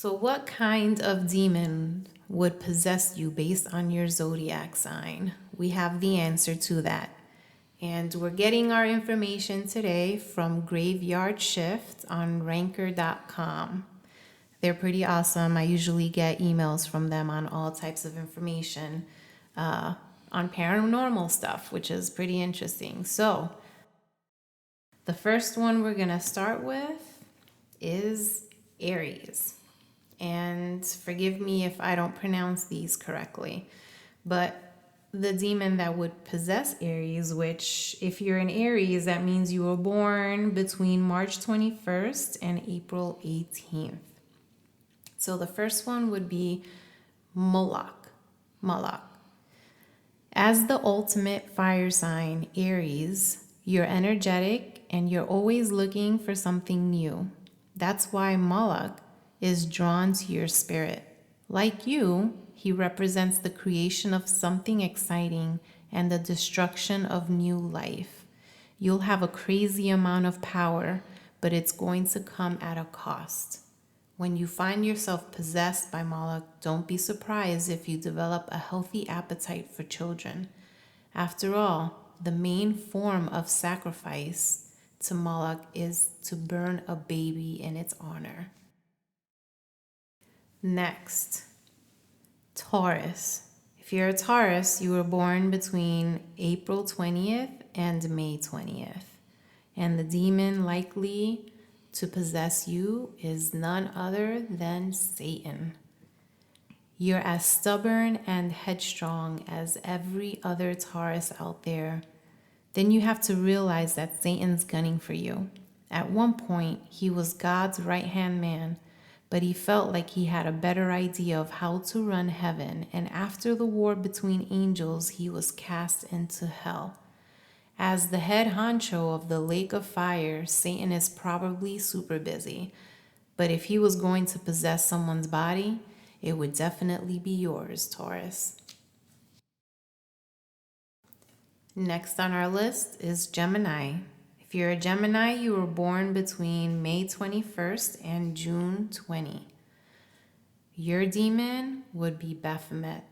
So what kind of demon would possess you based on your zodiac sign? We have the answer to that. And we're getting our information today from Graveyard Shift on ranker.com. They're pretty awesome. I usually get emails from them on all types of information on paranormal stuff, which is pretty interesting. So the first one we're going to start with is Aries. And forgive me if I don't pronounce these correctly, but the demon that would possess Aries, which if you're an Aries, that means you were born between March 21st and April 18th. So the first one would be Moloch. Moloch. As the ultimate fire sign, Aries, you're energetic and you're always looking for something new. That's why Moloch is drawn to your spirit. Like you, he represents the creation of something exciting and the destruction of new life. You'll have a crazy amount of power, but it's going to come at a cost. When you find yourself possessed by Moloch, don't be surprised if you develop a healthy appetite for children. After all, the main form of sacrifice to Moloch is to burn a baby in its honor. Next, Taurus. If you're a Taurus, you were born between April 20th and May 20th. And the demon likely to possess you is none other than Satan. You're as stubborn and headstrong as every other Taurus out there. Then you have to realize that Satan's gunning for you. At one point, he was God's right-hand man, but he felt like he had a better idea of how to run heaven, and after the war between angels, he was cast into hell. As the head honcho of the lake of fire, Satan is probably super busy, but if he was going to possess someone's body, it would definitely be yours, Taurus. Next on our list is Gemini. If you're a Gemini, you were born between May 21st and June 20. Your demon would be Baphomet.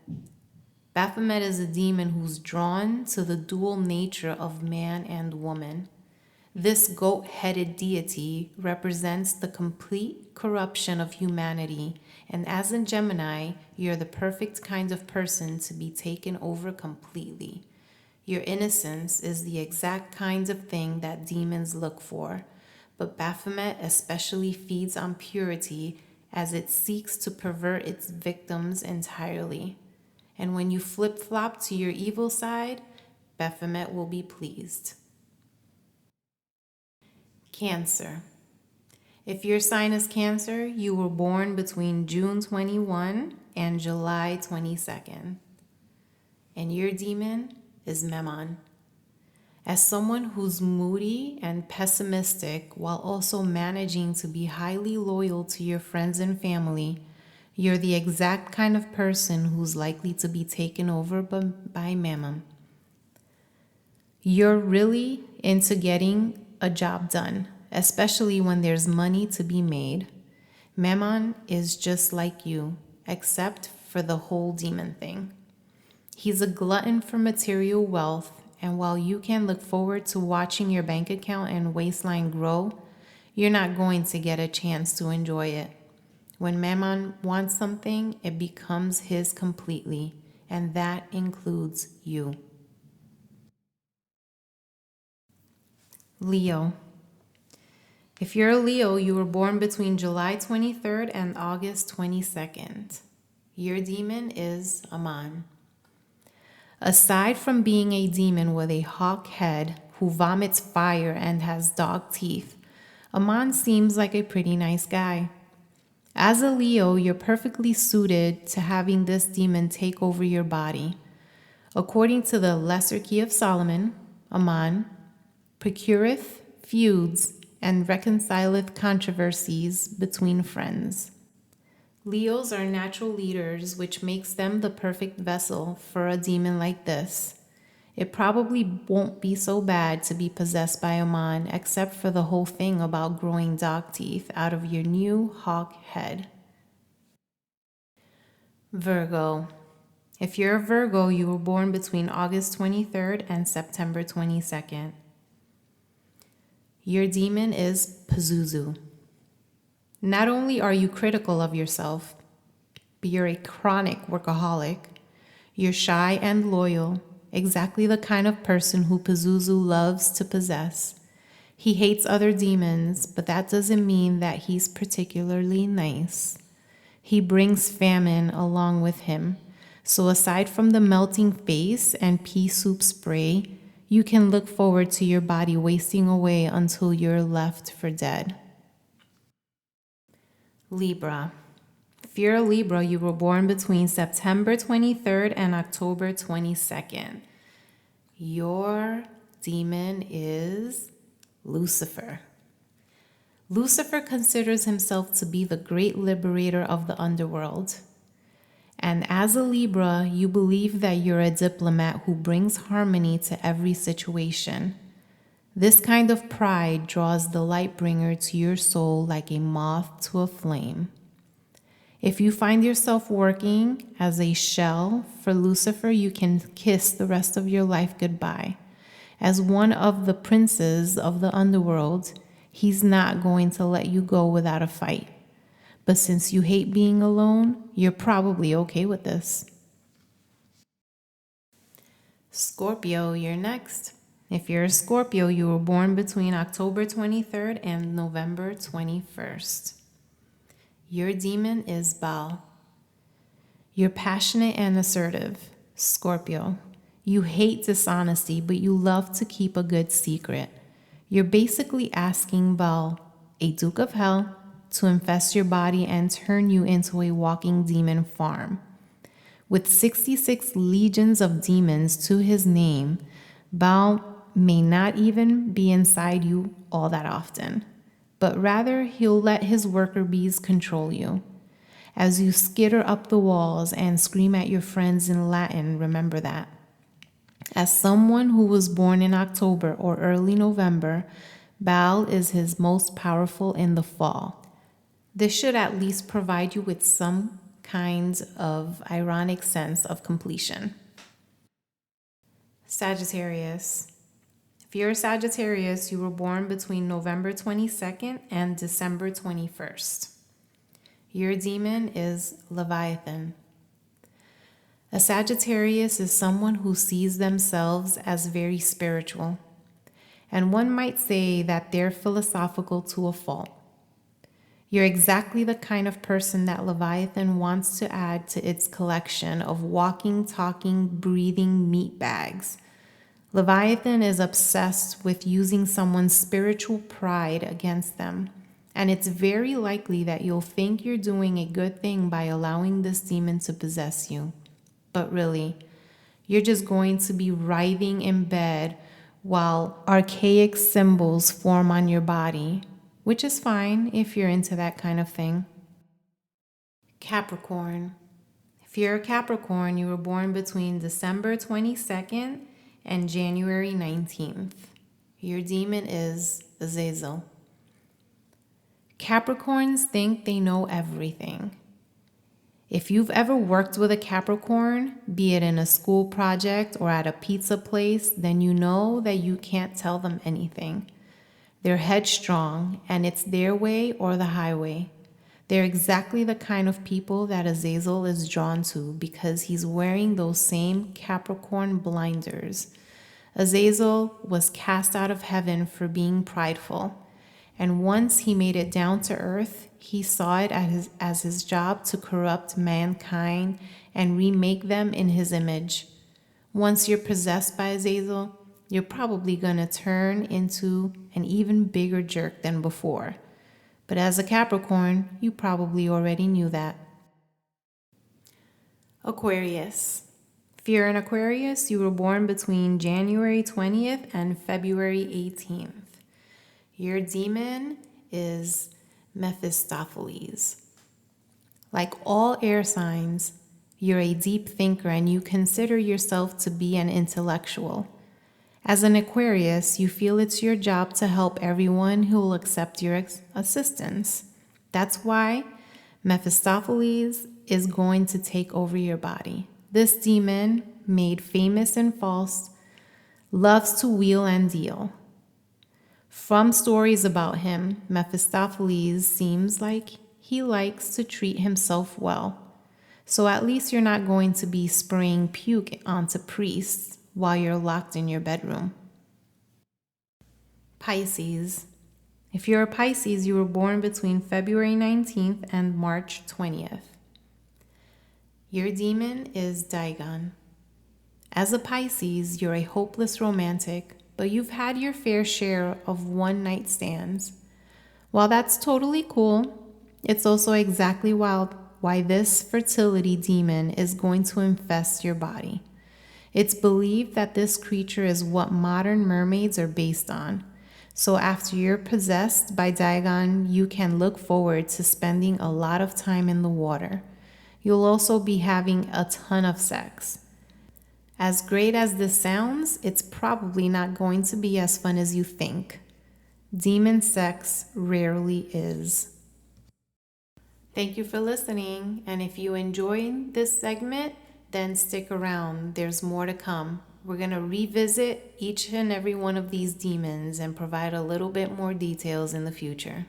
Baphomet is a demon who's drawn to the dual nature of man and woman. This goat-headed deity represents the complete corruption of humanity, and as a Gemini, you're the perfect kind of person to be taken over completely. Your innocence is the exact kind of thing that demons look for, but Baphomet especially feeds on purity as it seeks to pervert its victims entirely. And when you flip-flop to your evil side, Baphomet will be pleased. Cancer. If your sign is Cancer, you were born between June 21 and July 22nd. And your demon is Mammon. As someone who's moody and pessimistic while also managing to be highly loyal to your friends and family, you're the exact kind of person who's likely to be taken over by Mammon. You're really into getting a job done, especially when there's money to be made. Mammon is just like you, except for the whole demon thing. He's a glutton for material wealth, and while you can look forward to watching your bank account and waistline grow, you're not going to get a chance to enjoy it. When Mammon wants something, it becomes his completely, and that includes you. Leo. If you're a Leo, you were born between July 23rd and August 22nd. Your demon is Aamon. Aside from being a demon with a hawk head who vomits fire and has dog teeth, Aamon seems like a pretty nice guy. As a Leo, you're perfectly suited to having this demon take over your body. According to the Lesser Key of Solomon, Aamon procureth feuds and reconcileth controversies between friends. Leos are natural leaders, which makes them the perfect vessel for a demon like this. It probably won't be so bad to be possessed by Aamon, except for the whole thing about growing dog teeth out of your new hawk head. Virgo. If you're a Virgo, you were born between August 23rd and September 22nd. Your demon is Pazuzu. Not only are you critical of yourself, but you're a chronic workaholic. You're shy and loyal, exactly the kind of person who Pazuzu loves to possess. He hates other demons, but that doesn't mean that he's particularly nice. He brings famine along with him. So aside from the melting face and pea soup spray, you can look forward to your body wasting away until you're left for dead. Libra. If you're a Libra, you were born between September 23rd and October 22nd. Your demon is Lucifer. Lucifer considers himself to be the great liberator of the underworld. And as a Libra, you believe that you're a diplomat who brings harmony to every situation. This kind of pride draws the light bringer to your soul like a moth to a flame. If you find yourself working as a shell for Lucifer, you can kiss the rest of your life goodbye. As one of the princes of the underworld, he's not going to let you go without a fight. But since you hate being alone, you're probably okay with this. Scorpio, you're next. If you're a Scorpio, you were born between October 23rd and November 21st. Your demon is Baal. You're passionate and assertive, Scorpio. You hate dishonesty, but you love to keep a good secret. You're basically asking Baal, a Duke of Hell, to infest your body and turn you into a walking demon farm. With 66 legions of demons to his name, Baal may not even be inside you all that often, but rather he'll let his worker bees control you. As you skitter up the walls and scream at your friends in Latin, remember that. As someone who was born in October or early November, Baal is his most powerful in the fall. This should at least provide you with some kind of ironic sense of completion. Sagittarius. If you're a Sagittarius, you were born between November 22nd and December 21st. Your demon is Leviathan. A Sagittarius is someone who sees themselves as very spiritual, and one might say that they're philosophical to a fault. You're exactly the kind of person that Leviathan wants to add to its collection of walking, talking, breathing meat bags. Leviathan is obsessed with using someone's spiritual pride against them, and it's very likely that you'll think you're doing a good thing by allowing this demon to possess you. But really, you're just going to be writhing in bed while archaic symbols form on your body, which is fine if you're into that kind of thing. Capricorn. If you're a Capricorn, you were born between December 22nd and January 19th. Your demon is Azazel. Capricorns think they know everything. If you've ever worked with a Capricorn, be it in a school project or at a pizza place, then you know that you can't tell them anything. They're headstrong, and it's their way or the highway. They're exactly the kind of people that Azazel is drawn to because he's wearing those same Capricorn blinders. Azazel was cast out of heaven for being prideful, and once he made it down to earth, he saw it as his job to corrupt mankind and remake them in his image. Once you're possessed by Azazel, you're probably going to turn into an even bigger jerk than before. But as a Capricorn, you probably already knew that. Aquarius. If you're an Aquarius, you were born between January 20th and February 18th. Your demon is Mephistopheles. Like all air signs, you're a deep thinker and you consider yourself to be an intellectual. As an Aquarius, you feel it's your job to help everyone who will accept your assistance. That's why Mephistopheles is going to take over your body. This demon, made famous and false, loves to wheel and deal. From stories about him, Mephistopheles seems like he likes to treat himself well. So at least you're not going to be spraying puke onto priests while you're locked in your bedroom. Pisces. If you're a Pisces, you were born between February 19th and March 20th. Your demon is Dagon. As a Pisces, you're a hopeless romantic, but you've had your fair share of one-night stands. While that's totally cool, it's also exactly why this fertility demon is going to infest your body. It's believed that this creature is what modern mermaids are based on. So after you're possessed by Dagon, you can look forward to spending a lot of time in the water. You'll also be having a ton of sex. As great as this sounds, it's probably not going to be as fun as you think. Demon sex rarely is. Thank you for listening, and if you enjoyed this segment, then stick around. There's more to come. We're going to revisit each and every one of these demons and provide a little bit more details in the future.